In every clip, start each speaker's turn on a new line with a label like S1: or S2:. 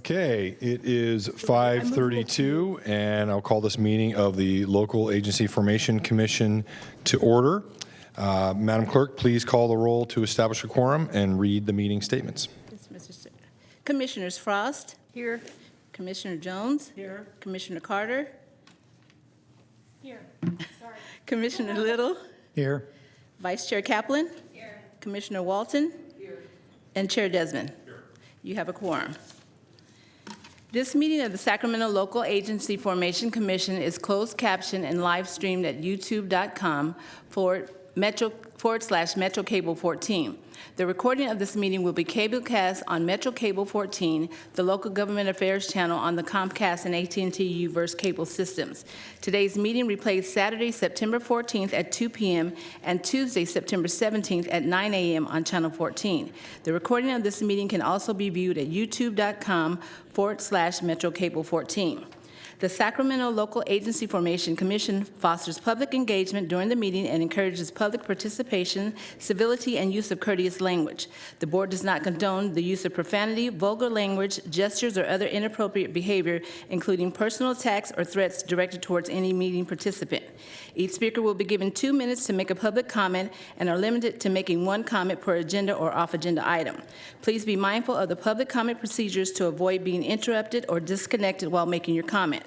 S1: Okay, it is 5:32, and I'll call this meeting of the Local Agency Formation Commission to order. Madam Clerk, please call the roll to establish a quorum and read the meeting statements.
S2: Yes, Mr. Chair. Commissioners Frost. Here. Commissioner Jones. Here. Commissioner Carter.
S3: Here. Sorry.
S2: Commissioner Little.
S4: Here.
S2: Vice Chair Kaplan.
S3: Here.
S2: Commissioner Walton.
S3: Here.
S2: And Chair Desmond. Here. You have a quorum. This meeting of the Sacramento Local Agency Formation Commission is closed captioned and live streamed at youtube.com/Metro Cable 14. The recording of this meeting will be cablecast on Metro Cable 14, the local government affairs channel on the Comcast and AT&T U-verse cable systems. Today's meeting replays Saturday, September 14th at 2 p.m. and Tuesday, September 17th at 9 a.m. on Channel 14. The recording of this meeting can also be viewed at youtube.com/Metro Cable 14. The Sacramento Local Agency Formation Commission fosters public engagement during the meeting and encourages public participation, civility, and use of courteous language. The board does not condone the use of profanity, vulgar language, gestures, or other inappropriate behavior, including personal attacks or threats directed towards any meeting participant. Each speaker will be given 2 minutes to make a public comment and are limited to making one comment per agenda or off-agenda item. Please be mindful of the public comment procedures to avoid being interrupted or disconnected while making your comment.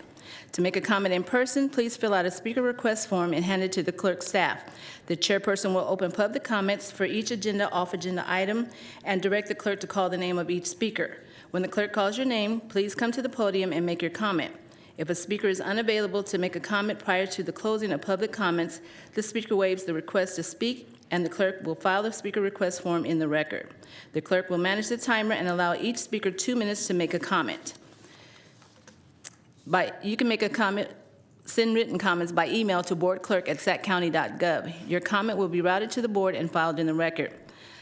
S2: To make a comment in person, please fill out a speaker request form and hand it to the clerk's staff. The chairperson will open public comments for each agenda, off-agenda item and direct the clerk to call the name of each speaker. When the clerk calls your name, please come to the podium and make your comment. If a speaker is unavailable to make a comment prior to the closing of public comments, the speaker waives the request to speak, and the clerk will file the speaker request form in the record. The clerk will manage the timer and allow each speaker 2 minutes to make a comment. You can make a comment, send written comments by email to boardclerk@saccounty.gov. Your comment will be routed to the board and filed in the record.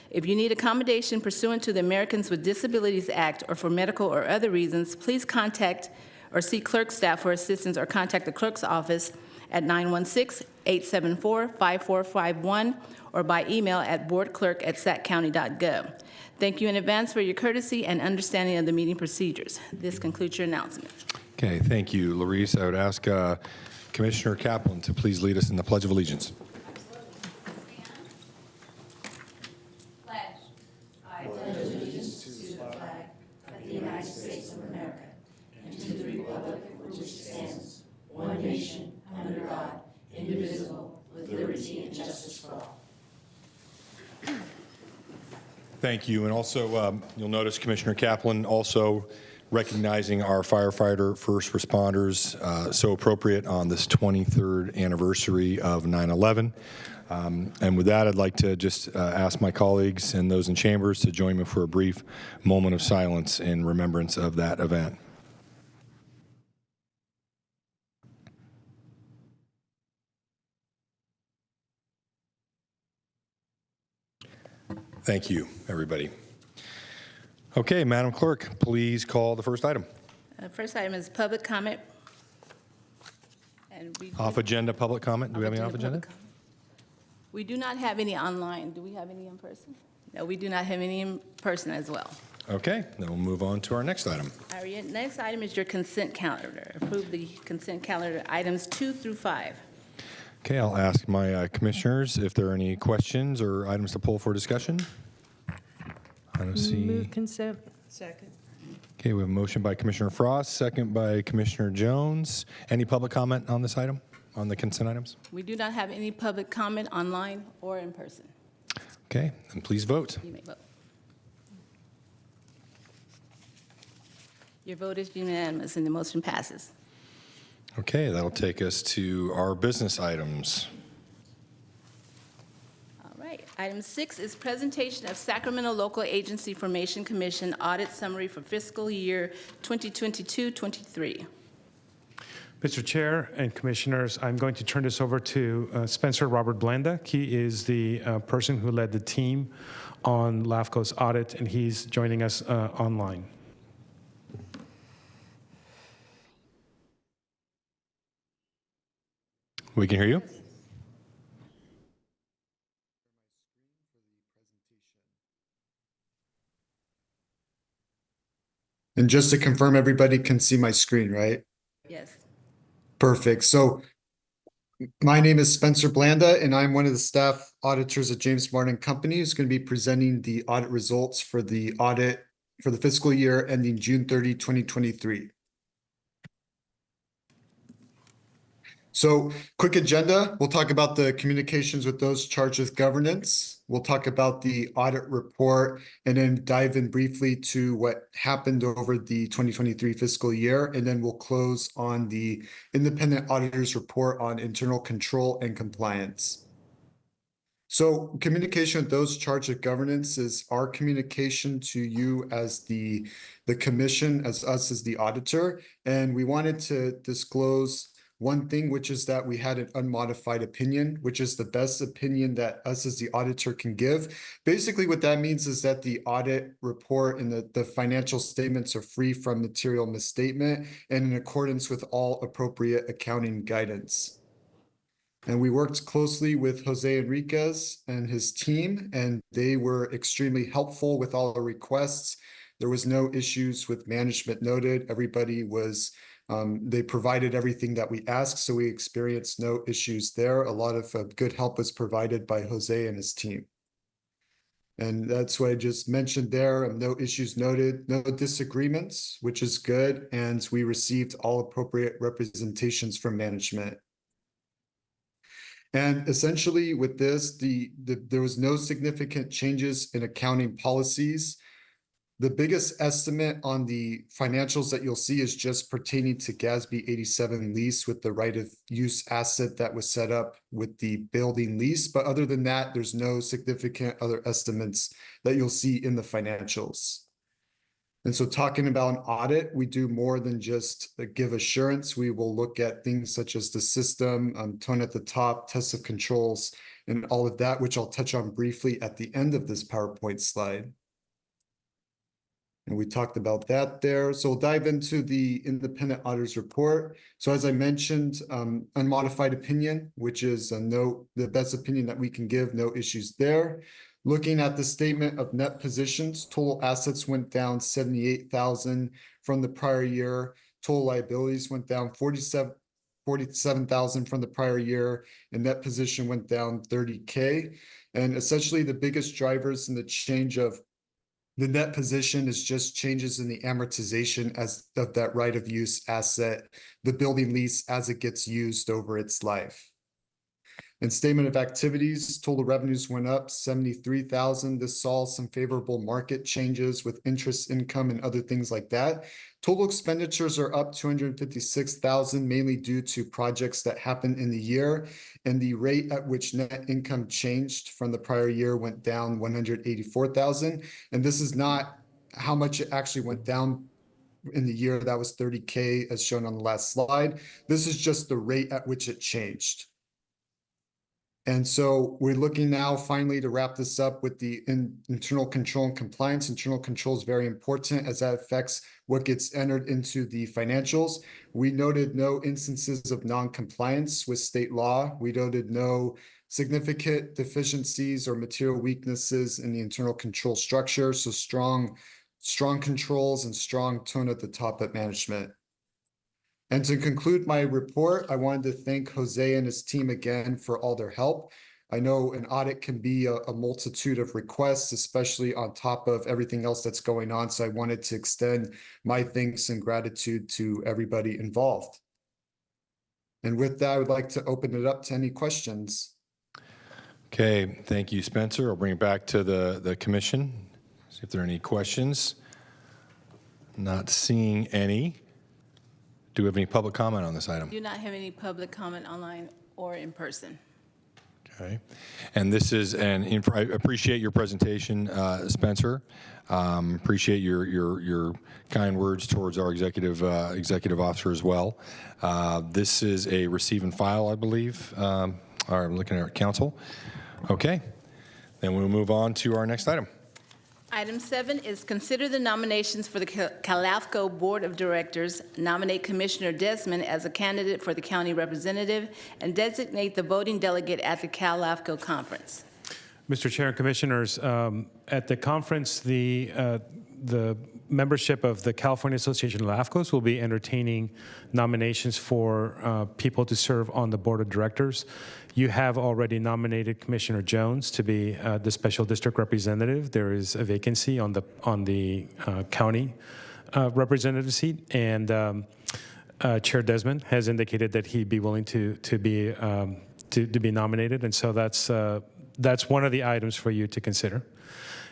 S2: If you need accommodation pursuant to the Americans with Disabilities Act or for medical or other reasons, please contact or see clerk staff for assistance or contact the clerk's office at 916-874-5451 or by email at boardclerk@saccounty.gov. Thank you in advance for your courtesy and understanding of the meeting procedures. This concludes your announcement.
S1: Okay, thank you, Larice. I would ask Commissioner Kaplan to please lead us in the Pledge of Allegiance.
S3: Pledge. I pledge allegiance to the flag of the United States of America and to the republic for which it stands, one nation, under God, indivisible, with liberty and justice for all.
S1: Thank you. And also, you'll notice Commissioner Kaplan also recognizing our firefighter first responders, so appropriate on this 23rd anniversary of 9/11. And with that, I'd like to just ask my colleagues and those in chambers to join me for a brief moment of silence in remembrance of that event. Thank you, everybody. Okay, Madam Clerk, please call the first item.
S2: First item is public comment. And
S1: Off-agenda public comment. Do we have any off-agenda?
S2: We do not have any online. Do we have any in person? No, we do not have any in person as well.
S1: Okay, then we'll move on to our next item.
S2: Our next item is your consent calendar. Approve the consent calendar items 2 through 5.
S1: Okay, I'll ask my commissioners if there are any questions or items to pull for discussion. I don't see.
S5: Move consent. Second.
S1: Okay, we have a motion by Commissioner Frost, second by Commissioner Jones. Any public comment on this item, on the consent items?
S2: We do not have any public comment online or in person.
S1: Okay, then please vote.
S2: You may vote. Your vote is unanimous and the motion passes.
S1: Okay, that'll take us to our business items.
S2: All right. Item 6 is presentation of Sacramento Local Agency Formation Commission audit summary for fiscal year 2022-23.
S4: Mr. Chair and Commissioners, I'm going to turn this over to Spencer Robert Blenda. He is the person who led the team on LAFCO's audit, and he's joining us online.
S1: We can hear you.
S5: And just to confirm, everybody can see my screen, right?
S2: Yes.
S5: Perfect. So my name is Spencer Blanda, and I'm one of the staff auditors at James Martin Company, who's going to be presenting the audit results for the audit for the fiscal year ending June 30, 2023. So quick agenda, we'll talk about the communications with those charged with governance. We'll talk about the audit report and then dive in briefly to what happened over the 2023 fiscal year. And then we'll close on the independent auditor's report on internal control and compliance. So communication with those charged with governance is our communication to you as the commission, as us as the auditor. And we wanted to disclose one thing, which is that we had an unmodified opinion, which is the best opinion that us as the auditor can give. Basically, what that means is that the audit report and the financial statements are free from material misstatement and in accordance with all appropriate accounting guidance. And we worked closely with Jose Enriquez and his team, and they were extremely helpful with all the requests. There was no issues with management noted. Everybody was, they provided everything that we asked, so we experienced no issues there. A lot of good help was provided by Jose and his team. And that's what I just mentioned there. No issues noted, no disagreements, which is good. And we received all appropriate representations from management. And essentially with this, there was no significant changes in accounting policies. The biggest estimate on the financials that you'll see is just pertaining to GASB 87 lease with the right of use asset that was set up with the building lease. But other than that, there's no significant other estimates that you'll see in the financials. And so talking about an audit, we do more than just give assurance. We will look at things such as the system, tone at the top, tests of controls, and all of that, which I'll touch on briefly at the end of this PowerPoint slide. And we talked about that there. So we'll dive into the independent auditor's report. So as I mentioned, unmodified opinion, which is the best opinion that we can give, no issues there. Looking at the statement of net positions, total assets went down 78,000 from the prior year. Total liabilities went down 47,000 from the prior year, and net position went down 30K. And essentially the biggest drivers in the change of the net position is just changes in the amortization of that right of use asset, the building lease as it gets used over its life. In statement of activities, total revenues went up 73,000. This saw some favorable market changes with interest income and other things like that. Total expenditures are up 256,000, mainly due to projects that happened in the year. And the rate at which net income changed from the prior year went down 184,000. And this is not how much it actually went down in the year. That was 30K as shown on the last slide. This is just the rate at which it changed. And so we're looking now finally to wrap this up with the internal control and compliance. Internal control is very important as that affects what gets entered into the financials. We noted no instances of non-compliance with state law. We noted no significant deficiencies or material weaknesses in the internal control structure. So strong controls and strong tone at the top at management. And to conclude my report, I wanted to thank Jose and his team again for all their help. I know an audit can be a multitude of requests, especially on top of everything else that's going on. So I wanted to extend my thanks and gratitude to everybody involved. And with that, I would like to open it up to any questions.
S1: Okay, thank you, Spencer. I'll bring it back to the commission. See if there are any questions. Not seeing any. Do we have any public comment on this item?
S2: Do not have any public comment online or in person.
S1: Okay. And this is I appreciate your presentation, Spencer. Appreciate your kind words towards our executive officer as well. This is a receive and file, I believe. I'm looking at our council. Okay. Then we'll move on to our next item.
S2: Item 7 is consider the nominations for the Calafco Board of Directors, nominate Commissioner Desmond as a candidate for the county representative, and designate the voting delegate at the Calafco conference.
S4: Mr. Chair and Commissioners, at the conference, the the membership of the California Association of LAFCOs will be entertaining nominations for people to serve on the board of directors. You have already nominated Commissioner Jones to be the special district representative. There is a vacancy on the county representative seat, and Chair Desmond has indicated that he'd be willing to be nominated, and so that's one of the items for you to consider.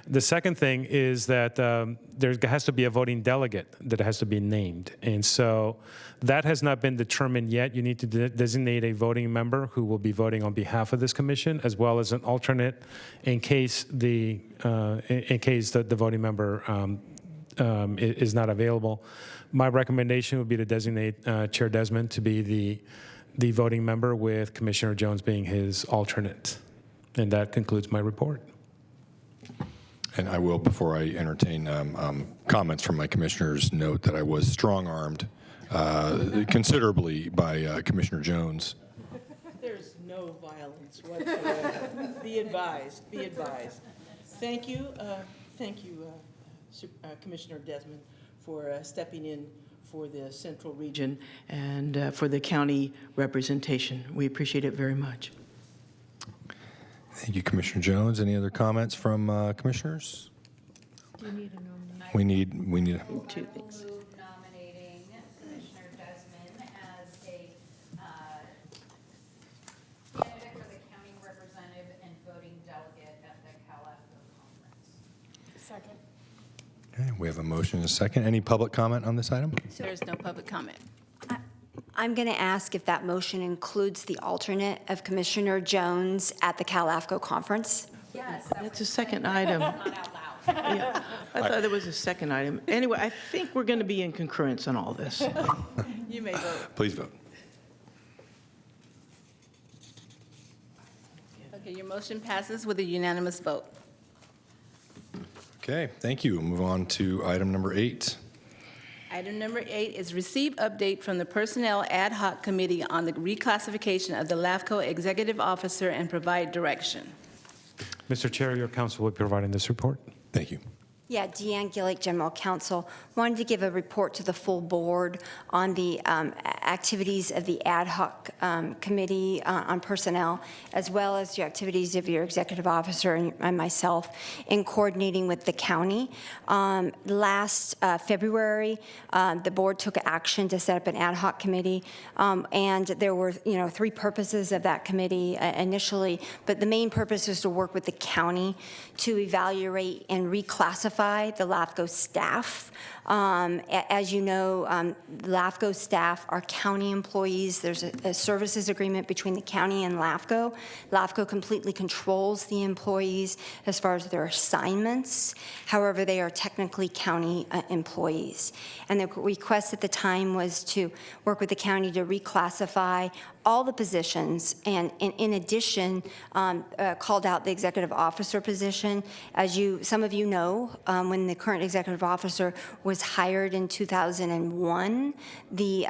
S4: The second thing is that there has to be a voting delegate that has to be named. And so that has not been determined yet. You need to designate a voting member who will be voting on behalf of this commission, as well as an alternate in case the voting member is not available. My recommendation would be to designate Chair Desmond to be the voting member, with Commissioner Jones being his alternate. And that concludes my report.
S1: And I will, before I entertain comments from my commissioners, note that I was strong-armed considerably by Commissioner Jones.
S6: There's no violence whatsoever. Be advised, be advised. Thank you, Commissioner Desmond, for stepping in for the Central Region and for the county representation. We appreciate it very much.
S1: Thank you, Commissioner Jones. Any other comments from commissioners?
S3: Do you need a nomination?
S1: We need.
S6: Two things.
S3: Move nominating Commissioner Desmond as a candidate for the county representative and voting delegate at the CalAFCO conference. Second.
S1: Okay, we have a motion and a second. Any public comment on this item?
S2: There's no public comment.
S7: I'm going to ask if that motion includes the alternate of Commissioner Jones at the CalAFCO conference.
S3: Yes.
S6: That's a second item.
S3: Not out loud.
S6: Yeah, I thought there was a second item. Anyway, I think we're going to be in concurrence on all this.
S2: You may vote.
S1: Please vote.
S2: Okay, your motion passes with a unanimous vote.
S1: Okay, thank you. We'll move on to item number 8.
S2: Item number 8 is receive update from the Personnel Ad Hoc Committee on the reclassification of the LAFCO Executive Officer and provide direction.
S4: Mr. Chair, your counsel will be providing this report.
S1: Thank you.
S7: Yeah, Deanne Gillick, General Counsel. Wanted to give a report to the full board on the activities of the ad hoc committee on personnel, as well as the activities of your executive officer and myself in coordinating with the county. Last February, the board took action to set up an ad hoc committee, and there were, 3 purposes of that committee initially, but the main purpose was to work with the county to evaluate and reclassify the LAFCO staff. As you know, LAFCO staff are county employees. There's a services agreement between the county and LAFCO. LAFCO completely controls the employees as far as their assignments. However, they are technically county employees. And the request at the time was to work with the county to reclassify all the positions, and in addition, called out the executive officer position. As some of you know, when the current executive officer was hired in 2001, the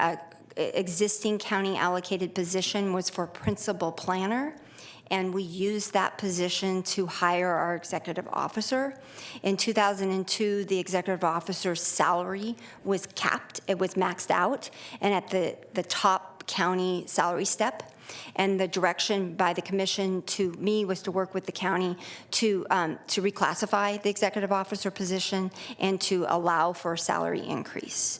S7: existing county allocated position was for principal planner, and we used that position to hire our executive officer. In 2002, the executive officer's salary was capped, it was maxed out, and at the top county salary step. And the direction by the commission to me was to work with the county to reclassify the executive officer position and to allow for a salary increase.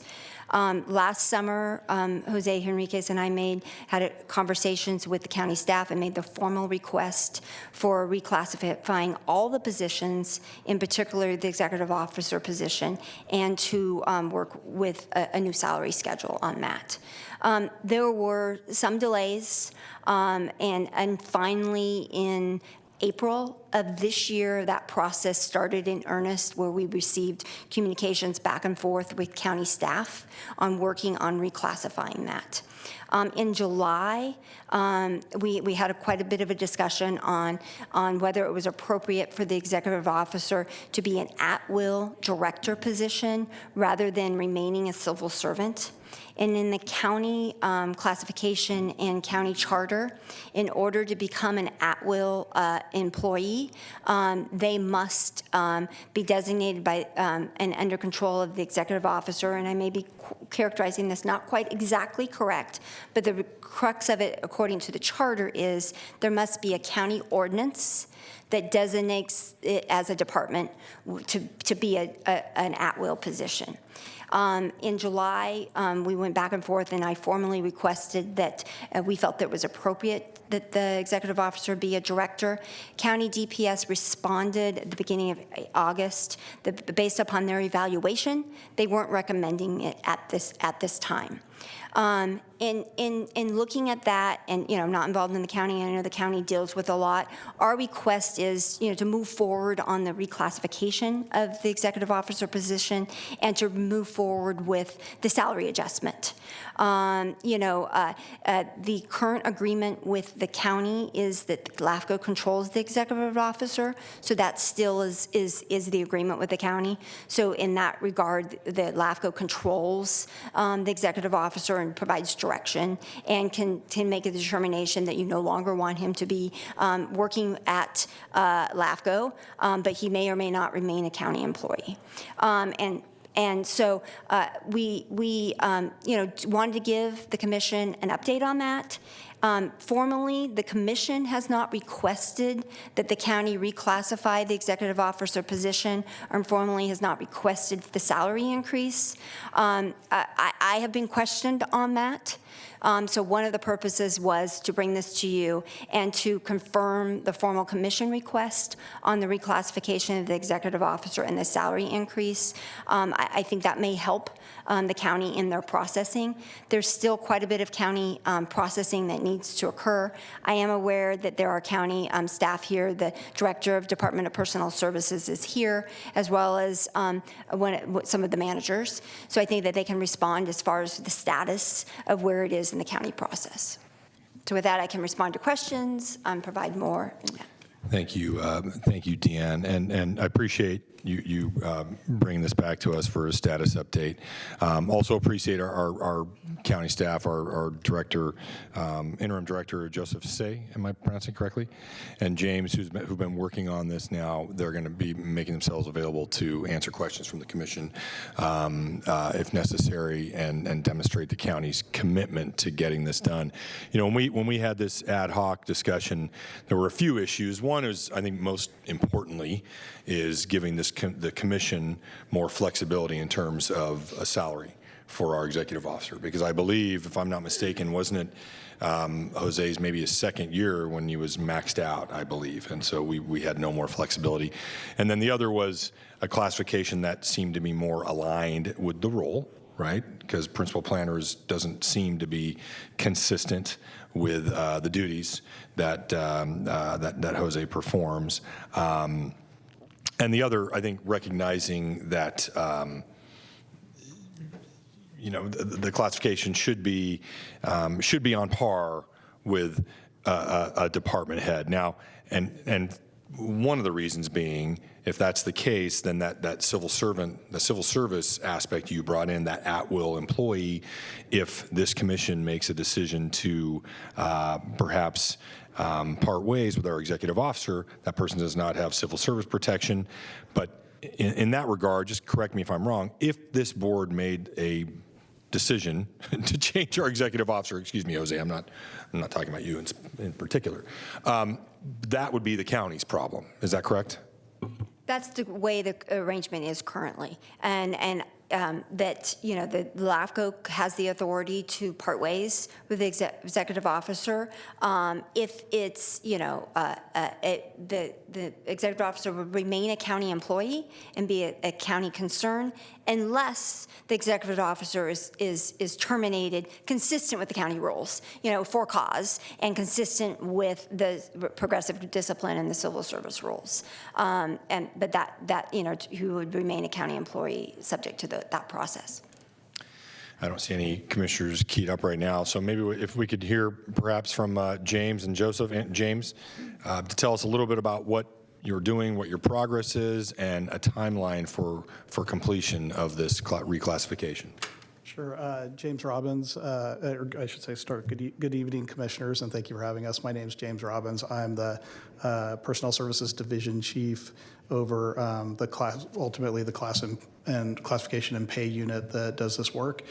S7: Last summer, Jose Henriquez and I had conversations with the county staff and made the formal request for reclassifying all the positions, in particular the executive officer position, and to work with a new salary schedule on that. There were some delays, and finally in April of this year, that process started in earnest, where we received communications back and forth with county staff on working on reclassifying that. In July, we had quite a bit of a discussion on whether it was appropriate for the executive officer to be an at-will director position rather than remaining a civil servant. And in the county classification and county charter, in order to become an at-will employee, they must be designated by and under control of the executive officer. And I may be characterizing this not quite exactly correct, but the crux of it, according to the charter, is there must be a county ordinance that designates it as a department to be an at-will position. In July, we went back and forth, and I formally requested that we felt that it was appropriate that the executive officer be a director. County DPS responded at the beginning of August that based upon their evaluation, they weren't recommending it at this time. In looking at that, and I'm not involved in the county, I know the county deals with a lot. Our request is, to move forward on the reclassification of the executive officer position and to move forward with the salary adjustment. The current agreement with the county is that LAFCO controls the executive officer, so that still is the agreement with the county. So in that regard, the LAFCO controls the executive officer and provides direction and can make a determination that you no longer want him to be working at LAFCO, but he may or may not remain a county employee. And so we wanted to give the commission an update on that. Formally, the commission has not requested that the county reclassify the executive officer position, or formally has not requested the salary increase. I have been questioned on that. So one of the purposes was to bring this to you and to confirm the formal commission request on the reclassification of the executive officer and the salary increase. I think that may help the county in their processing. There's still quite a bit of county processing that needs to occur. I am aware that there are county staff here. The Director of Department of Personnel Services is here, as well as some of the managers. So I think that they can respond as far as the status of where it is in the county process. So with that, I can respond to questions, provide more.
S1: Thank you, Deanne, and I appreciate you bringing this back to us for a status update. Also appreciate our county staff, our director, interim director Joseph Say, am I pronouncing correctly? And James, who've been working on this now. They're going to be making themselves available to answer questions from the commission if necessary, and demonstrate the county's commitment to getting this done. When we had this ad hoc discussion, there were a few issues. One is, I think most importantly, is giving the commission more flexibility in terms of a salary for our executive officer, because I believe, if I'm not mistaken, wasn't it Jose's maybe his second year when he was maxed out, I believe, and so we had no more flexibility. And then the other was a classification that seemed to be more aligned with the role, right? Because principal planners doesn't seem to be consistent with the duties that Jose performs. And the other, I think, recognizing that the classification should be on par with a department head. Now, and one of the reasons being, if that's the case, then that civil service aspect you brought in, that at-will employee, if this commission makes a decision to perhaps part ways with our executive officer, that person does not have civil service protection. But in that regard, just correct me if I'm wrong, if this board made a decision to change our executive officer, excuse me, Jose, I'm not talking about you in particular, that would be the county's problem. Is that correct?
S7: That's the way the arrangement is currently, and that the LAFCO has the authority to part ways with the executive officer if it's the executive officer would remain a county employee and be a county concern, unless the executive officer is terminated consistent with the county rules, for cause, and consistent with the progressive discipline and the civil service rules. But that who would remain a county employee subject to that process.
S1: I don't see any commissioners keyed up right now, so maybe if we could hear perhaps from James and Joseph. And James, to tell us a little bit about what you're doing, what your progress is, and a timeline for completion of this reclassification.
S8: Sure. James Robbins, or I should say, good evening, commissioners, and thank you for having us. My name is James Robbins. I'm the Personnel Services Division Chief over ultimately the class and classification and pay unit that does this work.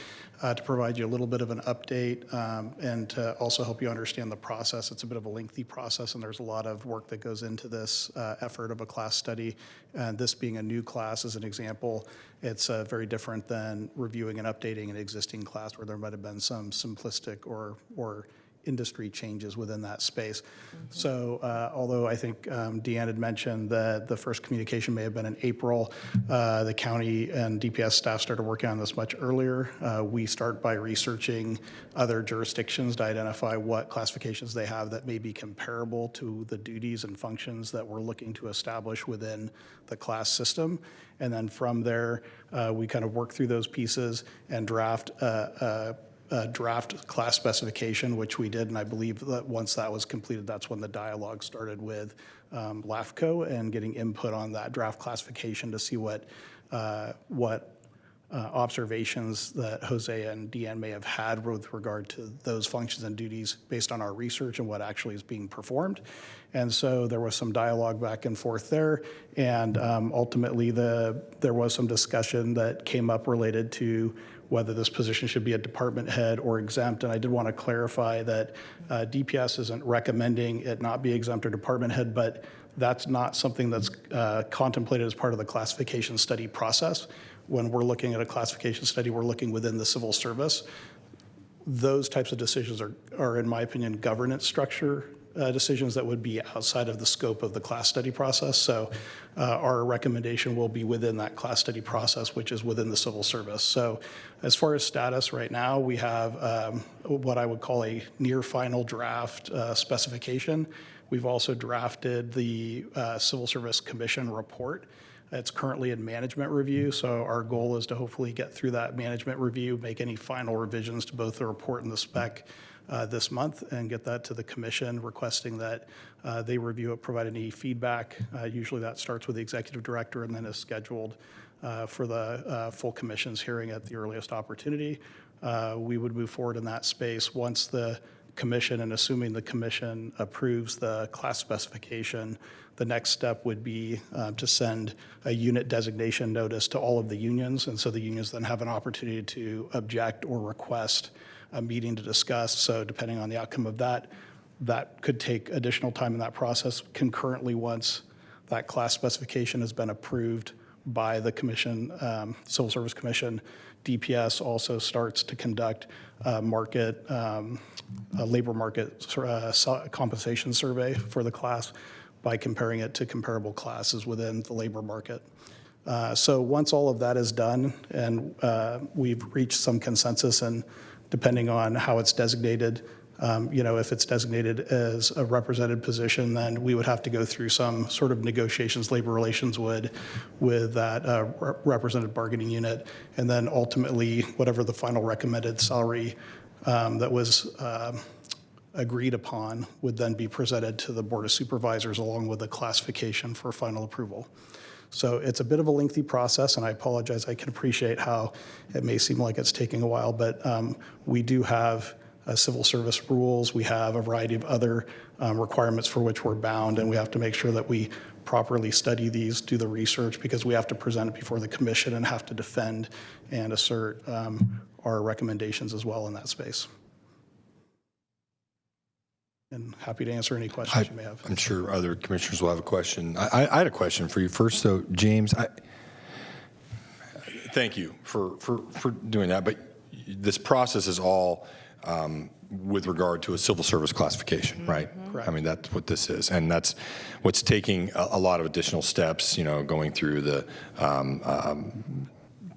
S8: To provide you a little bit of an update and to also help you understand the process. It's a bit of a lengthy process, and there's a lot of work that goes into this effort of a class study. And this being a new class, as an example, it's very different than reviewing and updating an existing class where there might have been some simplistic or industry changes within that space. So although I think Deanne had mentioned that the first communication may have been in April, the county and DPS staff started working on this much earlier. We start by researching other jurisdictions to identify what classifications they have that may be comparable to the duties and functions that we're looking to establish within the class system. And then from there, we kind of work through those pieces and draft class specification, which we did, and I believe that once that was completed, that's when the dialogue started with LAFCO and getting input on that draft classification to see what observations that Jose and Deanne may have had with regard to those functions and duties based on our research and what actually is being performed. And so there was some dialogue back and forth there, and ultimately there was some discussion that came up related to whether this position should be a department head or exempt. And I did want to clarify that DPS isn't recommending it not be exempt or department head, but that's not something that's contemplated as part of the classification study process. When we're looking at a classification study, we're looking within the civil service. Those types of decisions are in my opinion, governance structure decisions that would be outside of the scope of the class study process. So our recommendation will be within that class study process, which is within the civil service. So as far as status right now, we have what I would call a near final draft specification. We've also drafted the Civil Service Commission report. It's currently in management review, so our goal is to hopefully get through that management review, make any final revisions to both the report and the spec this month, and get that to the commission, requesting that they review it, provide any feedback. Usually that starts with the executive director and then is scheduled for the full commission's hearing at the earliest opportunity. We would move forward in that space once the commission, and assuming the commission approves the class specification, the next step would be to send a unit designation notice to all of the unions, and so the unions then have an opportunity to object or request a meeting to discuss. So depending on the outcome of that, that could take additional time in that process. Concurrently, once that class specification has been approved by the commission, Civil Service Commission, DPS also starts to conduct a labor market compensation survey for the class by comparing it to comparable classes within the labor market. So once all of that is done and we've reached some consensus, and depending on how it's designated, if it's designated as a represented position, then we would have to go through some sort of negotiations, labor relations would, with that represented bargaining unit. And then ultimately, whatever the final recommended salary that was agreed upon would then be presented to the Board of Supervisors along with the classification for final approval. So it's a bit of a lengthy process, and I apologize. I can appreciate how it may seem like it's taking a while, but we do have civil service rules. We have a variety of other requirements for which we're bound, and we have to make sure that we properly study these, do the research, because we have to present it before the commission and have to defend and assert our recommendations as well in that space. And happy to answer any questions you may have.
S1: I'm sure other commissioners will have a question. I had a question for you first, though, James. Thank you for doing that, but this process is all with regard to a civil service classification, right?
S8: Correct.
S1: I mean, that's what this is, and that's what's taking a lot of additional steps, going through the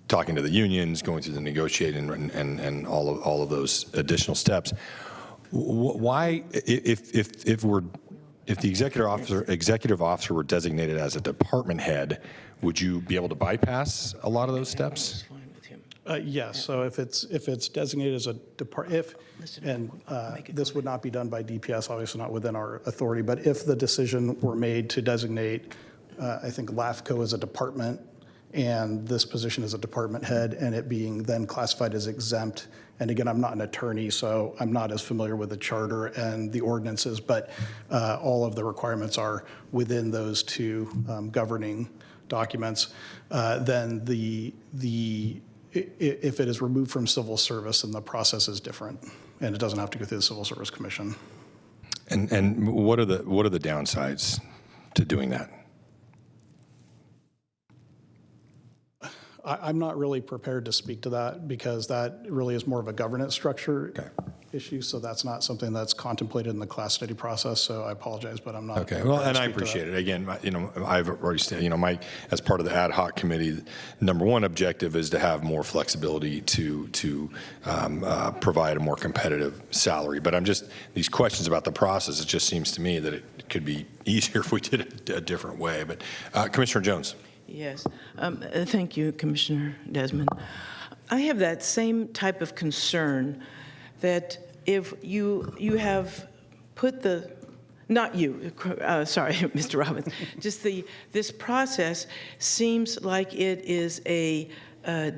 S1: talking to the unions, going through the negotiating and all of those additional steps. Why, if the executive officer were designated as a department head, would you be able to bypass a lot of those steps?
S8: Yes. So if it's designated as a this would not be done by DPS, obviously not within our authority. But if the decision were made to designate, I think LAFCO as a department and this position as a department head, and it being then classified as exempt. And again, I'm not an attorney, so I'm not as familiar with the charter and the ordinances, but all of the requirements are within those two governing documents. Then if it is removed from civil service, then the process is different, and it doesn't have to go through the Civil Service Commission.
S1: And what are the downsides to doing that?
S8: I'm not really prepared to speak to that because that really is more of a governance structure issue. So that's not something that's contemplated in the class study process. So I apologize, but I'm not.
S1: Okay. Well, and I appreciate it. Again, I've already said, as part of the ad hoc committee, number one objective is to have more flexibility to provide a more competitive salary. But these questions about the process, it just seems to me that it could be easier if we did it a different way. But Commissioner Jones.
S6: Yes. Thank you, Commissioner Desmond. I have that same type of concern that if you have put the, not you, sorry, Mr. Robbins, just this process seems like it is a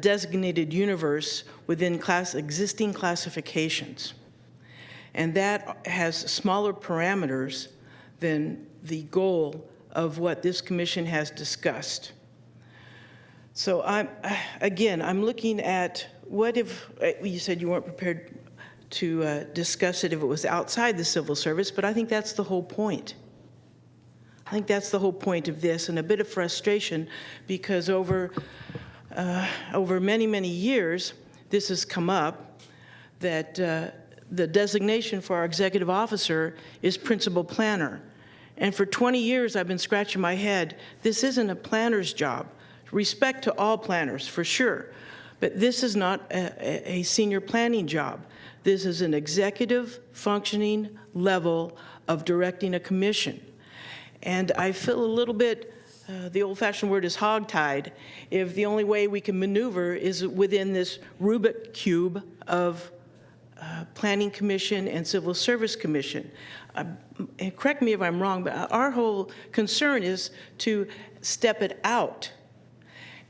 S6: designated universe within existing classifications. And that has smaller parameters than the goal of what this commission has discussed. So I'm looking at what if, you said you weren't prepared to discuss it if it was outside the civil service, but I think that's the whole point. I think that's the whole point of this, and a bit of frustration because over many, many years, this has come up that the designation for our executive officer is principal planner. And for 20 years, I've been scratching my head. This isn't a planner's job. Respect to all planners, for sure. But this is not a senior planning job. This is an executive functioning level of directing a commission. And I feel a little bit, the old-fashioned word is hogtied, if the only way we can maneuver is within this Rubik cube of Planning Commission and Civil Service Commission. And correct me if I'm wrong, but our whole concern is to step it out.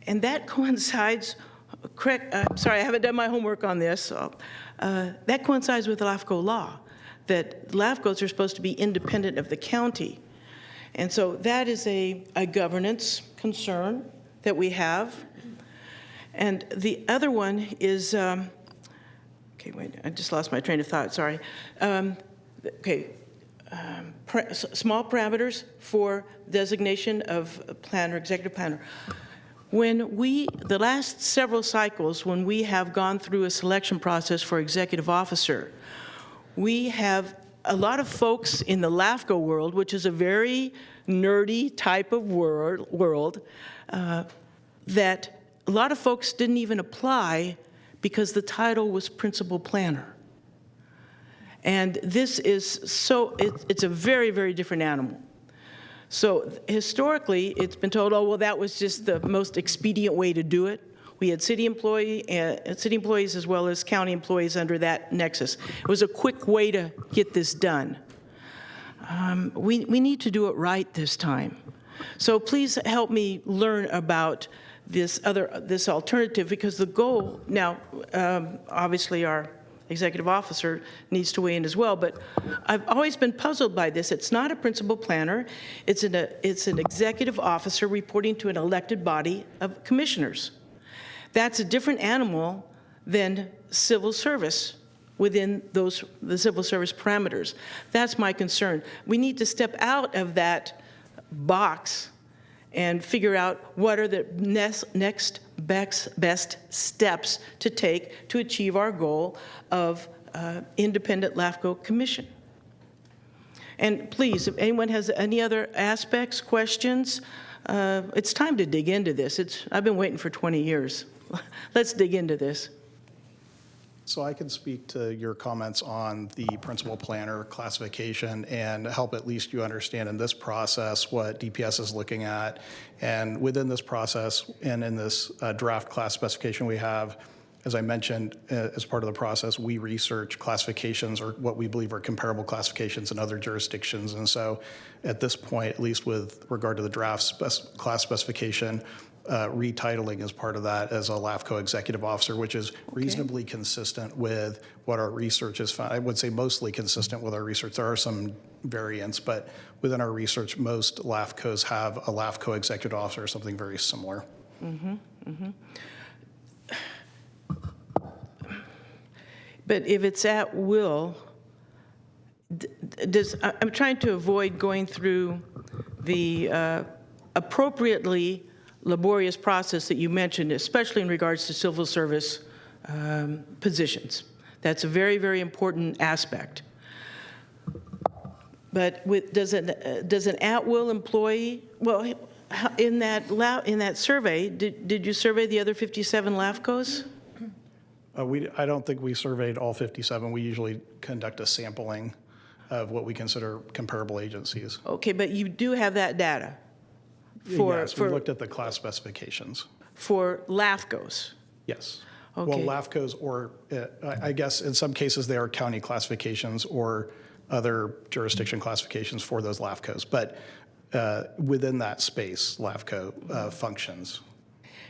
S6: And that coincides, sorry, I haven't done my homework on this. So, that coincides with the LAFCO law, that LAFCOs are supposed to be independent of the county. And so that is a governance concern that we have. And the other one is, okay, wait, I just lost my train of thought, sorry. Small parameters for designation of planner, executive planner. When the last several cycles, when we have gone through a selection process for executive officer, we have a lot of folks in the LAFCO world, which is a very nerdy type of world, that a lot of folks didn't even apply because the title was principal planner. And this is it's a very, very different animal. So historically, it's been told, oh, well, that was just the most expedient way to do it. We had city employees as well as county employees under that nexus. It was a quick way to get this done. We need to do it right this time. So please help me learn about this alternative, because the goal, now, obviously our executive officer needs to weigh in as well, but I've always been puzzled by this. It's not a principal planner. It's an executive officer reporting to an elected body of commissioners. That's a different animal than civil service within the civil service parameters. That's my concern. We need to step out of that box and figure out what are the next best steps to take to achieve our goal of independent LAFCO commission. And please, if anyone has any other aspects, questions, it's time to dig into this. I've been waiting for 20 years. Let's dig into this.
S8: So I can speak to your comments on the principal planner classification and help at least you understand in this process what DPS is looking at. And within this process and in this draft class specification we have, as I mentioned, as part of the process, we research classifications or what we believe are comparable classifications in other jurisdictions. And so at this point, at least with regard to the draft class specification, retitling as part of that as a LAFCO executive officer, which is reasonably consistent with what our research has found. I would say mostly consistent with our research. There are some variants, but within our research, most LAFCOs have a LAFCO executive officer or something very similar.
S6: But if it's at will, I'm trying to avoid going through the appropriately laborious process that you mentioned, especially in regards to civil service positions. That's a very, very important aspect. But does an at-will employee, well, in that survey, did you survey the other 57 LAFCOs?
S8: I don't think we surveyed all 57. We usually conduct a sampling of what we consider comparable agencies.
S6: Okay, but you do have that data
S8: Yes, we looked at the class specifications.
S6: for LAFCOs?
S8: Yes.
S6: Okay.
S8: Well, LAFCOs, or I guess in some cases they are county classifications or other jurisdiction classifications for those LAFCOs. But within that space, LAFCO functions.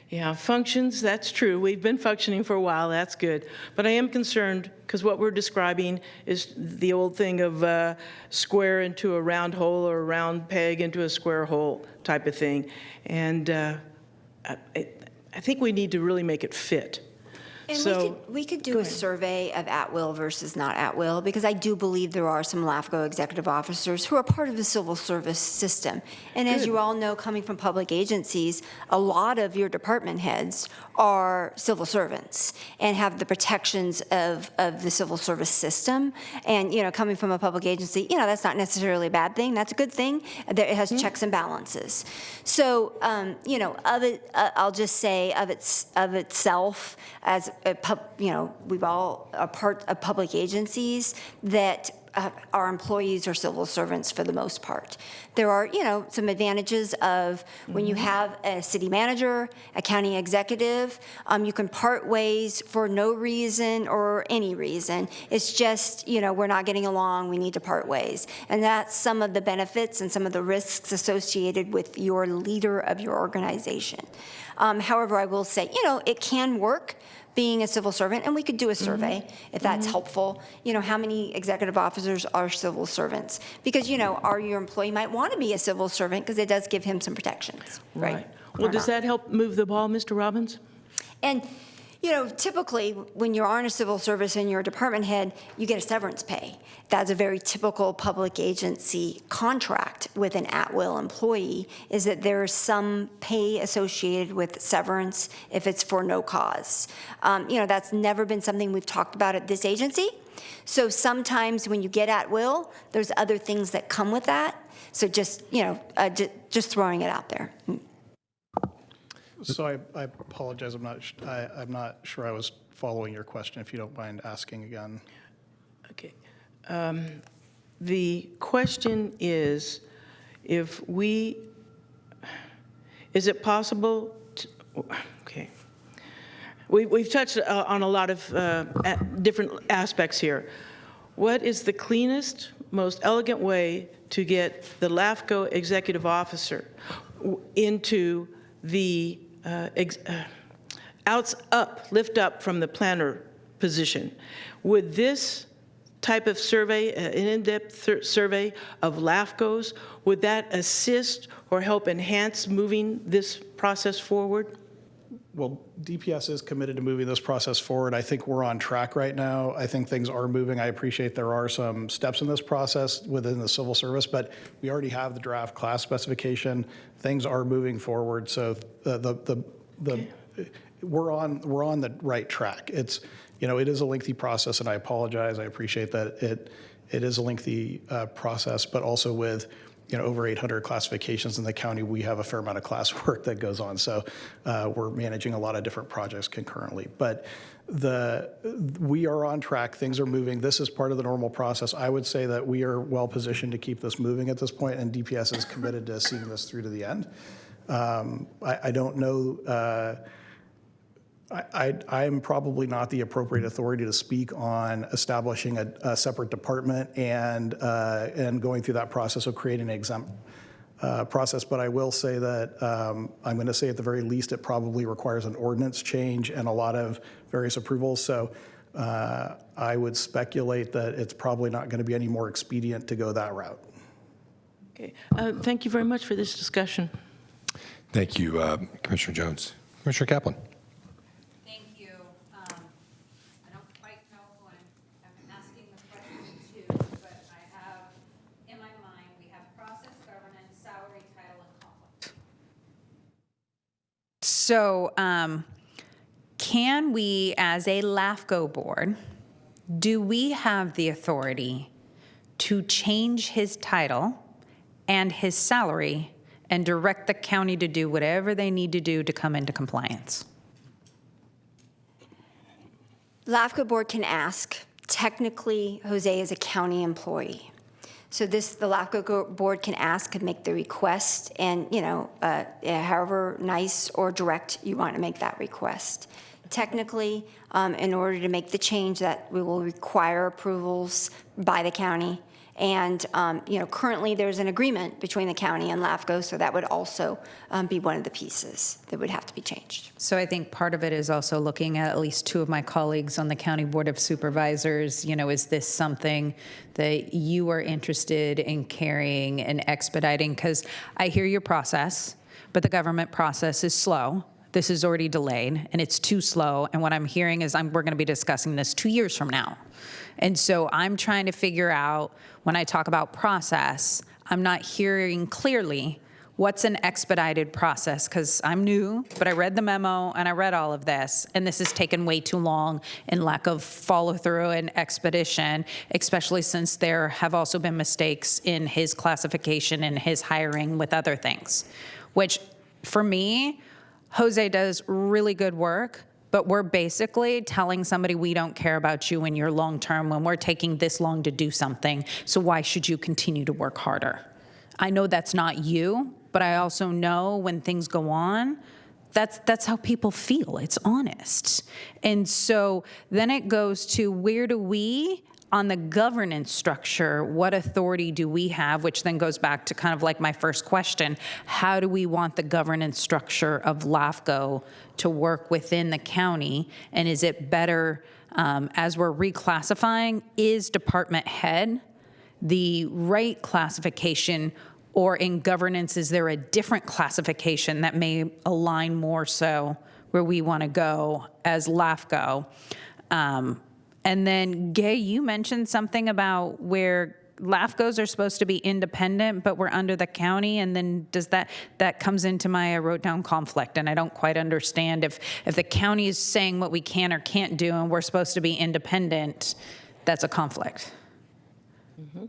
S6: Yeah, functions, that's true. We've been functioning for a while, that's good. But I am concerned, because what we're describing is the old thing of square into a round hole or a round peg into a square hole type of thing. And I think we need to really make it fit.
S7: And we could do a survey of at-will versus not at-will, because I do believe there are some LAFCO executive officers who are part of the civil service system. And as you all know, coming from public agencies, a lot of your department heads are civil servants and have the protections of the civil service system. And, coming from a public agency, that's not necessarily a bad thing. That's a good thing. It has checks and balances. So, I'll just say of itself, as we've all are part of public agencies that our employees are civil servants for the most part. There are, some advantages of when you have a city manager, a county executive, you can part ways for no reason or any reason. It's just, we're not getting along, we need to part ways. And that's some of the benefits and some of the risks associated with your leader of your organization. However, I will say, it can work being a civil servant, and we could do a survey if that's helpful. How many executive officers are civil servants? Because, your employee might want to be a civil servant because it does give him some protections, right?
S6: Well, does that help move the ball, Mr. Robbins?
S7: And, typically when you're on a civil service and you're a department head, you get a severance pay. That's a very typical public agency contract with an at-will employee, is that there's some pay associated with severance if it's for no cause. That's never been something we've talked about at this agency. So sometimes when you get at will, there's other things that come with that. So just throwing it out there.
S8: So I apologize. I'm not sure I was following your question. If you don't mind asking again.
S6: Okay. The question is, is it possible to, okay. We've touched on a lot of different aspects here. What is the cleanest, most elegant way to get the LAFCO executive officer into the lift up from the planner position? Would this type of survey, an in-depth survey of LAFCOs, would that assist or help enhance moving this process forward?
S8: Well, DPS is committed to moving this process forward. I think we're on track right now. I think things are moving. I appreciate there are some steps in this process within the civil service, but we already have the draft class specification. Things are moving forward, so we're on the right track. It is a lengthy process, and I apologize. I appreciate that it is a lengthy process, but also with over 800 classifications in the county, we have a fair amount of classwork that goes on. So we're managing a lot of different projects concurrently. But we are on track. Things are moving. This is part of the normal process. I would say that we are well positioned to keep this moving at this point, and DPS is committed to seeing this through to the end. I don't know. I'm probably not the appropriate authority to speak on establishing a separate department and going through that process of creating an exempt process, but I will say that I'm going to say at the very least it probably requires an ordinance change and a lot of various approvals. So I would speculate that it's probably not going to be any more expedient to go that route.
S6: Okay. Thank you very much for this discussion.
S1: Thank you, Commissioner Jones. Commissioner Kaplan.
S3: Thank you. I don't quite know who I'm asking the question to, but I have, in my mind, we have process, governance, salary, title, and conflict.
S9: So, can we, as a LAFCO board, do we have the authority to change his title and his salary and direct the county to do whatever they need to do to come into compliance?
S7: LAFCO board can ask. Technically, Jose is a county employee. So the LAFCO board can ask, can make the request, and, however nice or direct you want to make that request. Technically, in order to make the change, that we will require approvals by the county. And, currently there's an agreement between the county and LAFCO, so that would also be one of the pieces that would have to be changed.
S9: So I think part of it is also looking at least two of my colleagues on the County Board of Supervisors. Is this something that you are interested in carrying and expediting? Because I hear your process, but the government process is slow. This is already delayed, and it's too slow. And what I'm hearing is we're going to be discussing this 2 years from now. And so I'm trying to figure out, when I talk about process, I'm not hearing clearly what's an expedited process, because I'm new, but I read the memo and I read all of this, and this has taken way too long in lack of follow through and expedition, especially since there have also been mistakes in his classification and his hiring with other things, which for me, Jose does really good work, but we're basically telling somebody we don't care about you in your long term when we're taking this long to do something. So why should you continue to work harder? I know that's not you, but I also know when things go on, that's how people feel. It's honest. And so then it goes to, where do we, on the governance structure, what authority do we have, which then goes back to kind of like my first question, how do we want the governance structure of LAFCO to work within the county? And is it better, as we're reclassifying, is department head the right classification, or in governance, is there a different classification that may align more so where we want to go as LAFCO? And then, Gay, you mentioned something about where LAFCOs are supposed to be independent, but we're under the county, and then does that comes into I wrote down conflict, and I don't quite understand if the county is saying what we can or can't do, and we're supposed to be independent, that's a conflict.
S6: Mm-hmm.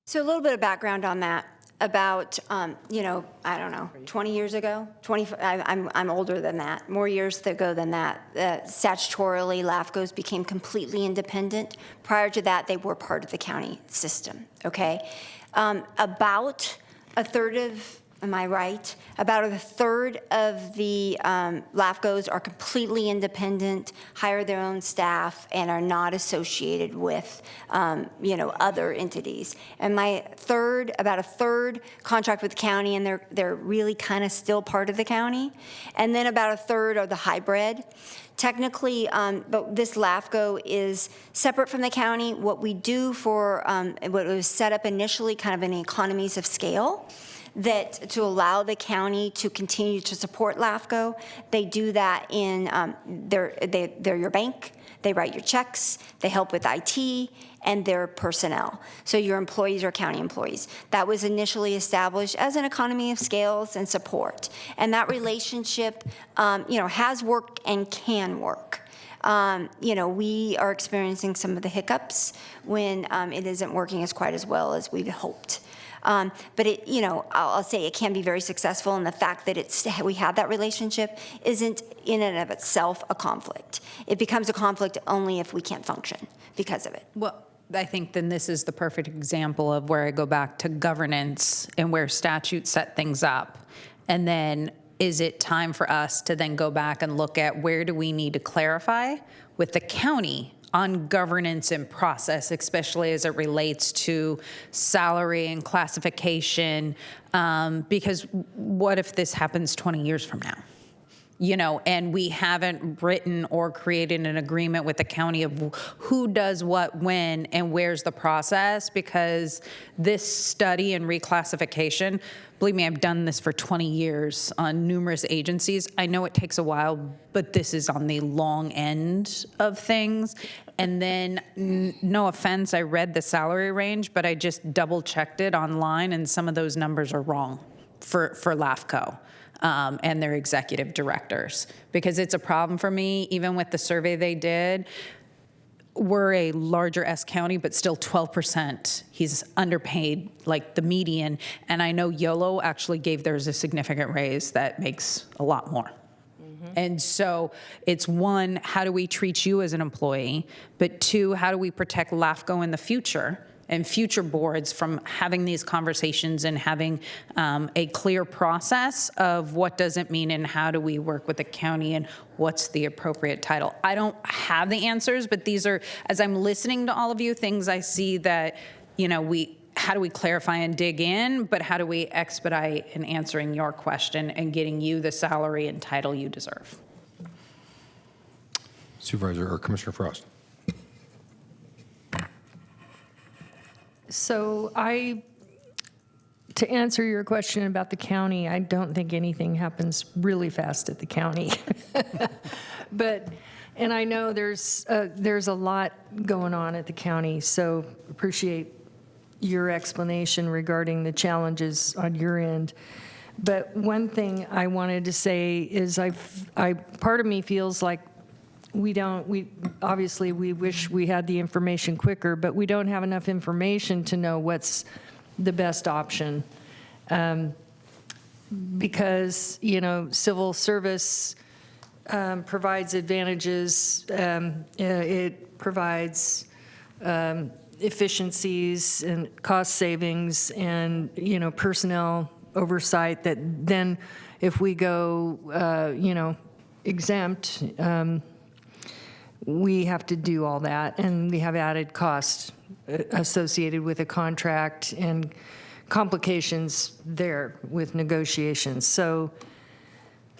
S7: So a little bit of background on that. About, I don't know, 20 years ago, I'm older than that, more years ago than that. Statutorily, LAFCOs became completely independent. Prior to that, they were part of the county system, okay? About a third of, am I right? About a third of the LAFCOs are completely independent, hire their own staff, and are not associated with, other entities. And about a third contract with the county, and they're really kind of still part of the county. And then about a third are the hybrid. Technically, but this LAFCO is separate from the county. What we do for what was set up initially, kind of an economies of scale, that to allow the county to continue to support LAFCO. They do that in, they're your bank, they write your checks, they help with IT, and their personnel. So your employees are county employees. That was initially established as an economy of scales and support. And that relationship, has worked and can work. We are experiencing some of the hiccups when it isn't working quite as well as we'd hoped. But I'll say it can be very successful, and the fact that we have that relationship isn't in and of itself a conflict. It becomes a conflict only if we can't function because of it.
S9: Well, I think then this is the perfect example of where I go back to governance and where statutes set things up. And then is it time for us to then go back and look at where do we need to clarify with the county on governance and process, especially as it relates to salary and classification, because what if this happens 20 years from now? You know, and we haven't written or created an agreement with the county of who does what when and where's the process, because this study and reclassification, believe me, I've done this for 20 years on numerous agencies. I know it takes a while, but this is on the long end of things. And then, no offense, I read the salary range, but I just double checked it online, and some of those numbers are wrong for LAFCO. And their executive directors, because it's a problem for me. Even with the survey they did, we're a larger S county, but still 12%. He's underpaid like the median. And I know YOLO actually gave theirs a significant raise that makes a lot more. And so it's one, how do we treat you as an employee? But two, how do we protect LAFCO in the future and future boards from having these conversations and having a clear process of what does it mean and how do we work with the county and what's the appropriate title? I don't have the answers, but these are, as I'm listening to all of you, things I see that, you know, how do we clarify and dig in, but how do we expedite in answering your question and getting you the salary and title you deserve?
S1: Supervisor or Commissioner Frost.
S3: So to answer your question about the county, I don't think anything happens really fast at the county. And I know there's a lot going on at the county, so appreciate your explanation regarding the challenges on your end. But one thing I wanted to say is part of me feels like we obviously we wish we had the information quicker, but we don't have enough information to know what's the best option. Because, you know, civil service provides advantages, it provides efficiencies and cost savings and, you know, personnel oversight that then if we go, you know, exempt, we have to do all that, and we have added costs associated with a contract and complications there with negotiations. So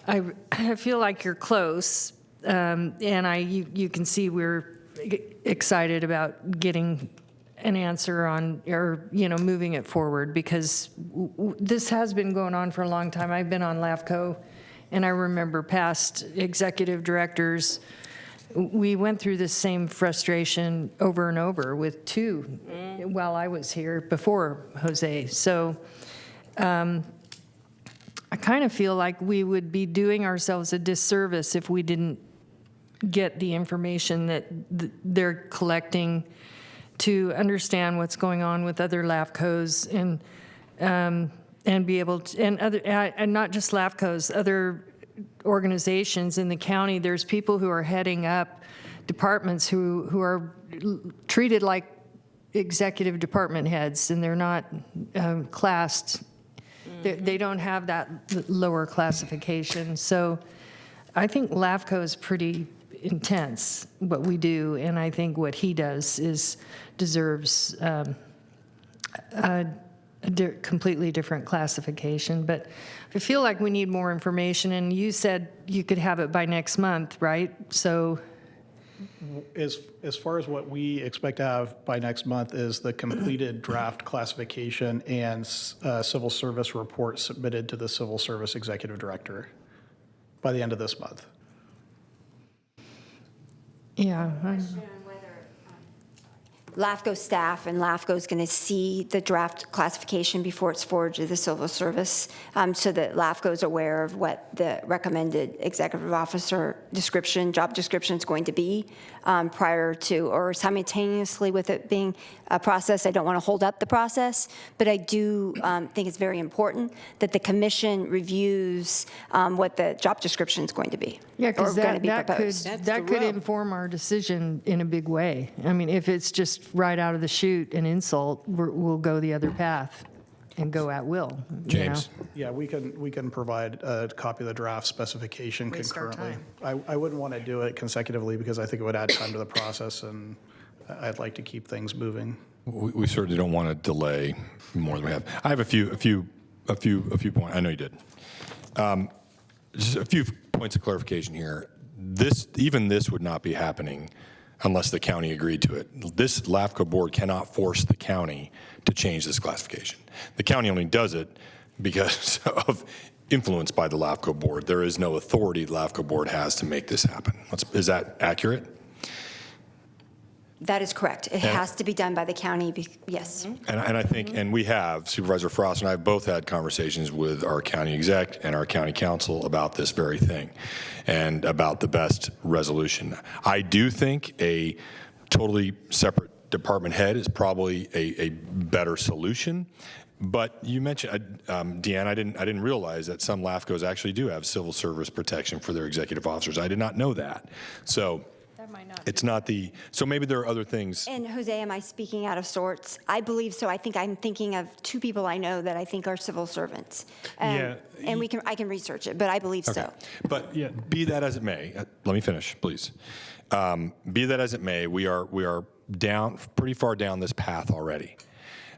S3: I feel like you're close, and you can see we're excited about getting an answer on, or, you know, moving it forward, because this has been going on for a long time. I've been on LAFCO, and I remember past executive directors. We went through the same frustration over and over with two while I was here before Jose. So I kind of feel like we would be doing ourselves a disservice if we didn't get the information that they're collecting to understand what's going on with other LAFCOs and be able to, and not just LAFCOs, other organizations in the county. There's people who are heading up departments who are treated like executive department heads, and they're not classed. They don't have that lower classification. So I think LAFCO is pretty intense, what we do, and I think what he does deserves a completely different classification. But I feel like we need more information, and you said you could have it by next month, right? So
S8: As far as what we expect to have by next month is the completed draft classification and civil service report submitted to the Civil Service Executive Director by the end of this month.
S3: yeah,
S7: LAFCO staff and LAFCO is going to see the draft classification before it's forwarded to the civil service, so that LAFCO is aware of what the recommended executive officer job description is going to be prior to or simultaneously with it being a process. I don't want to hold up the process, but I do think it's very important that the commission reviews what the job description is going to be.
S3: Yeah, because
S7: proposed.
S3: that could inform our decision in a big way. I mean, if it's just right out of the chute an insult, we'll go the other path.
S10: and go at will.
S1: James?
S8: Yeah, we can provide a copy of the draft specification
S10: Waste our
S8: concurrently. I wouldn't want to do it consecutively because I think it would add time to the process, and I'd like to keep things moving.
S1: We certainly don't want to delay more than we have. I have a few points. I know you did. Just a few points of clarification here. Even this would not be happening unless the county agreed to it. This LAFCO board cannot force the county to change this classification. The county only does it because of influence by the LAFCO board. There is no authority the LAFCO board has to make this happen. Is that accurate?
S7: That is correct. It has to be done by the county, yes.
S1: And I think, and we have, Supervisor Frost and I have both had conversations with our county exec and our county council about this very thing and about the best resolution. I do think a totally separate department head is probably a better solution. But you mentioned, Deanne, I didn't realize that some LAFCOs actually do have civil service protection for their executive officers. I did not know that. So it's not so maybe there are other things.
S7: And Jose, am I speaking out of sorts? I believe so. I think I'm thinking of two people I know that I think are civil servants.
S4: Yeah.
S7: And I can research it, but I believe so.
S1: But be that as it may, let me finish, please. Be that as it may, we are down pretty far down this path already.